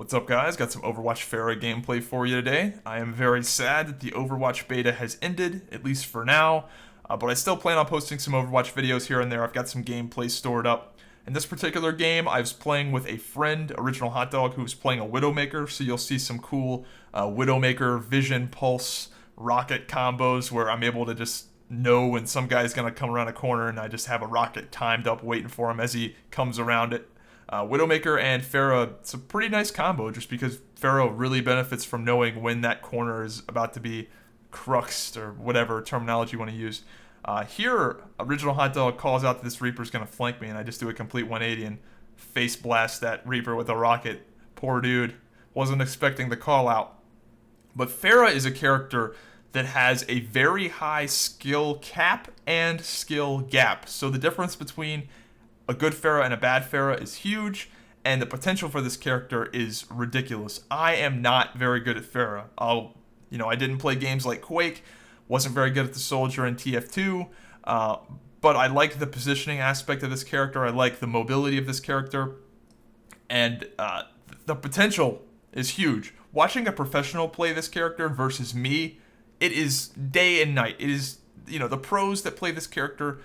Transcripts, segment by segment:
What's up, guys? Got some Overwatch Pharah gameplay for you today. I am very sad that the Overwatch beta has ended, at least for now, but I still plan on posting some Overwatch videos here and there. I've got some gameplay stored up. In this particular game, I was playing with a friend, Original Hot Dog, who was playing a Widowmaker, so you'll see some cool Widowmaker Vision Pulse rocket combos where I'm able to just know when some guy's going to come around a corner and I just have a rocket timed up waiting for him as he comes around it. Widowmaker and Pharah, it's a pretty nice combo just because Pharah really benefits from knowing when that corner is about to be cruxed or whatever terminology you want to use. Here, Original Hot Dog calls out that this Reaper's going to flank me and I just do a complete 180 and face blast that Reaper with a rocket. Poor dude. Wasn't expecting the call out. But Pharah is a character that has a very high skill cap and skill gap. So the difference between a good Pharah and a bad Pharah is huge, and the potential for this character is ridiculous. I am not very good at Pharah. I didn't play games like Quake, wasn't very good at the Soldier in TF2, but I like the positioning aspect of this character. I like the mobility of this character, and the potential is huge. Watching a professional play this character versus me, it is day and night. It is, the pros that play this character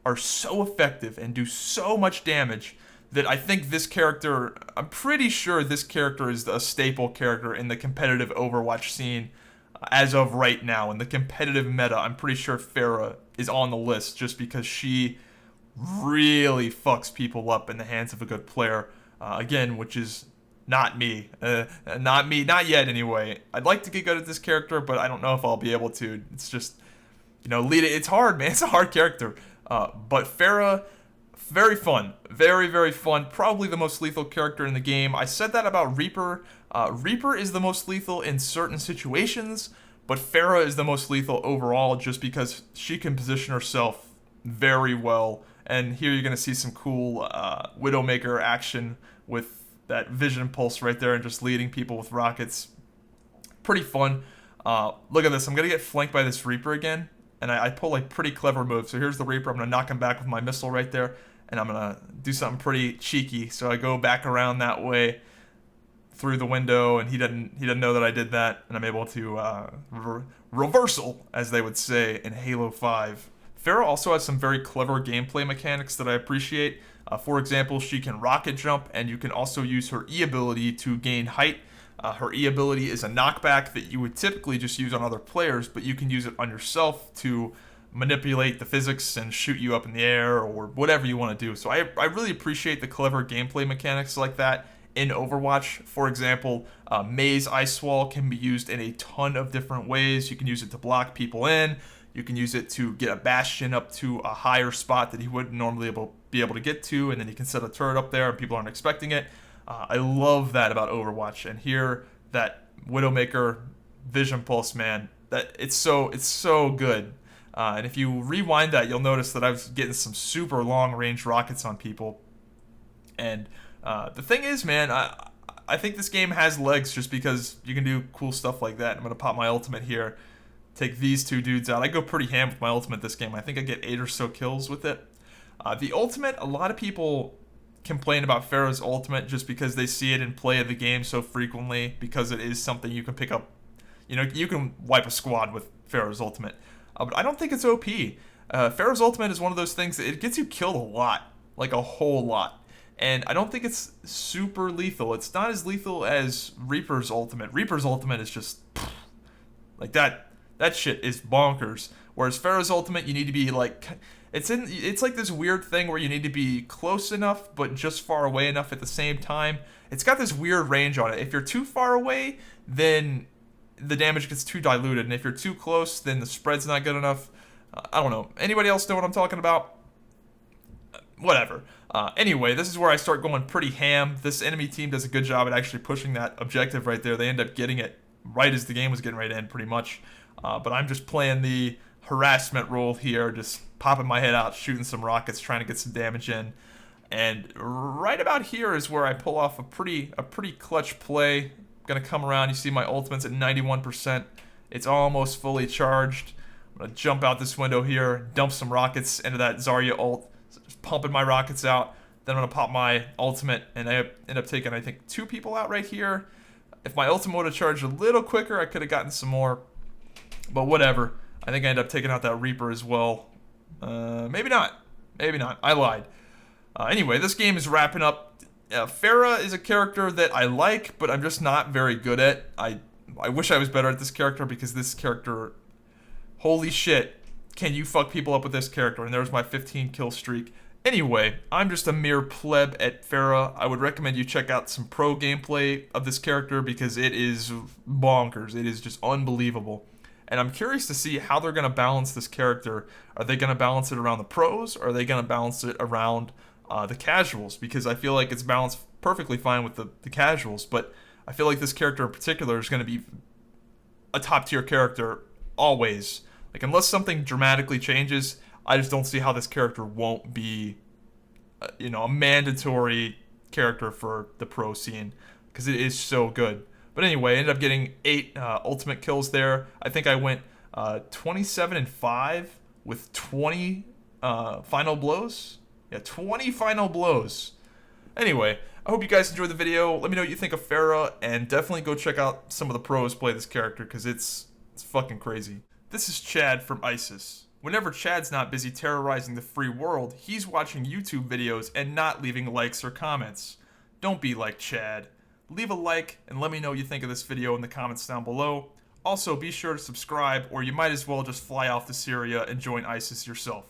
are so effective and do so much damage that I think this character, I'm pretty sure this character is a staple character in the competitive Overwatch scene as of right now. In the competitive meta, I'm pretty sure Pharah is on the list just because she really fucks people up in the hands of a good player. Again, which is not me. Not yet anyway. I'd like to get good at this character, but I don't know if I'll be able to. It's just, it's hard, man. It's a hard character. But Pharah, very fun. Very, very fun. Probably the most lethal character in the game. I said that about Reaper. Reaper is the most lethal in certain situations, but Pharah is the most lethal overall just because she can position herself very well. And here you're going to see some cool Widowmaker action with that Vision Pulse right there and just leading people with rockets. Pretty fun. Look at this. I'm going to get flanked by this Reaper again. And I pull a pretty clever move. So here's the Reaper. I'm going to knock him back with my missile right there. And I'm going to do something pretty cheeky. So I go back around that way through the window. And he doesn't know that I did that. And I'm able to reversal, as they would say in Halo 5. Pharah also has some very clever gameplay mechanics that I appreciate. For example, she can rocket jump. And you can also use her E ability to gain height. Her E ability is a knockback that you would typically just use on other players, but you can use it on yourself to manipulate the physics and shoot you up in the air or whatever you want to do. So I really appreciate the clever gameplay mechanics like that in Overwatch. For example, Maze Ice Wall can be used in a ton of different ways. You can use it to block people in. You can use it to get a Bastion up to a higher spot that he wouldn't normally be able to get to, and then you can set a turret up there and people aren't expecting it. I love that about Overwatch, and here that Widowmaker Vision Pulse, man, that it's so good. And if you rewind that, you'll notice that I was getting some super long range rockets on people. And the thing is, man, I think this game has legs just because you can do cool stuff like that. I'm gonna pop my ultimate here, take these two dudes out. I go pretty ham with my ultimate this game. I think I get 8 or so kills with it. The ultimate, a lot of people complain about Pharah's ultimate just because they see it in play of the game so frequently because it is something you can pick up. You can wipe a squad with Pharah's ultimate. But I don't think it's OP. Pharah's ultimate is one of those things that it gets you killed a lot, like a whole lot. And I don't think it's super lethal. It's not as lethal as Reaper's ultimate. Reaper's ultimate is just like that. That shit is bonkers. Whereas Pharah's ultimate, you need to be like, it's like this weird thing where you need to be close enough but just far away enough at the same time. It's got this weird range on it. If you're too far away, then the damage gets too diluted, and if you're too close, then the spread's not good enough. I don't know. Anybody else know what I'm talking about? Whatever. Anyway, this is where I start going pretty ham. This enemy team does a good job at actually pushing that objective right there. They end up getting it right as the game was getting ready to end, pretty much. But I'm just playing the harassment role here, just popping my head out, shooting some rockets, trying to get some damage in. And right about here is where I pull off a pretty clutch play. Gonna come around, you see my ultimate's at 91%. It's almost fully charged. I'm gonna jump out this window here, dump some rockets into that Zarya ult. So just pumping my rockets out. Then I'm going to pop my ultimate, and I end up taking, I think, 2 people out right here. If my ultimate would have charged a little quicker, I could have gotten some more. But whatever. I think I ended up taking out that Reaper as well. Maybe not. Maybe not. I lied. Anyway, this game is wrapping up. Pharah is a character that I like, but I'm just not very good at. I wish I was better at this character, because this character... Holy shit. Can you fuck people up with this character? And there's my 15 kill streak. Anyway, I'm just a mere pleb at Pharah. I would recommend you check out some pro gameplay of this character, because it is bonkers. It is just unbelievable. And I'm curious to see how they're going to balance this character. Are they going to balance it around the pros, or are they going to balance it around the casuals? Because I feel like it's balanced perfectly fine with the casuals, but I feel like this character in particular is going to be a top tier character always. Like, unless something dramatically changes, I just don't see how this character won't be, a mandatory character for the pro scene, because it is so good. But anyway, I ended up getting 8 ultimate kills there. I think I went 27-5 with 20 final blows. Yeah, 20 final blows. Anyway, I hope you guys enjoyed the video. Let me know what you think of Pharah, and definitely go check out some of the pros play this character, because it's fucking crazy. This is Chad from ISIS. Whenever Chad's not busy terrorizing the free world, he's watching YouTube videos and not leaving likes or comments. Don't be like Chad. Leave a like and let me know what you think of this video in the comments down below. Also, be sure to subscribe, or you might as well just fly off to Syria and join ISIS yourself.